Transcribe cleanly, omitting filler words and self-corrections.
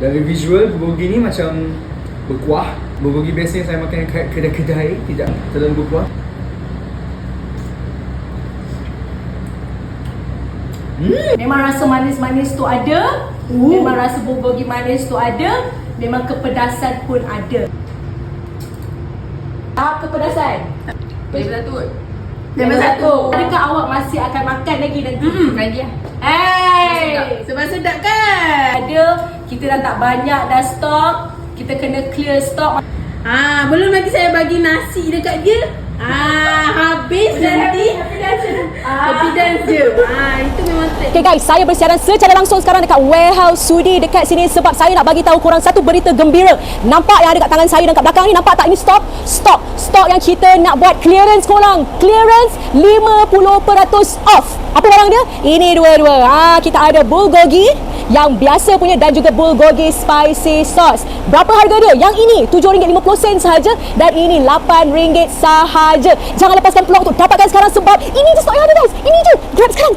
Dari visual, bulgogi ni macam berkuah. Bulgogi biasanya saya makan kat kedai-kedai, tidak terlalu berkuah. Memang rasa manis-manis tu ada. Memang rasa bulgogi manis tu ada. Memang kepedasan pun ada. Kepedasan. Level 1. Level 1. Adakah awak masih akan makan lagi nanti? Makan dia. Sebab sedap kan? Ada, kita dah tak banyak dah stok. Kita kena clear stok. Belum lagi saya bagi nasi dekat dia. Habis nanti. Happy dance je. Itu memang Okay guys, saya bersiaran secara langsung sekarang dekat warehouse Sudi dekat sini sebab saya nak bagi tahu korang satu berita gembira. Nampak yang ada kat tangan saya dan kat belakang ni, nampak tak ini stok yang kita nak buat clearance korang. Clearance 50% off. Apa barang dia? Ini dua-dua. Kita ada bulgogi yang biasa punya dan juga bulgogi spicy sauce. Berapa harga dia? Yang ini RM7.50 sahaja dan ini RM8 sahaja. Jangan lepaskan peluang untuk dapatkan sekarang sebab ini je stok yang ada guys. Ini je. Grab sekarang.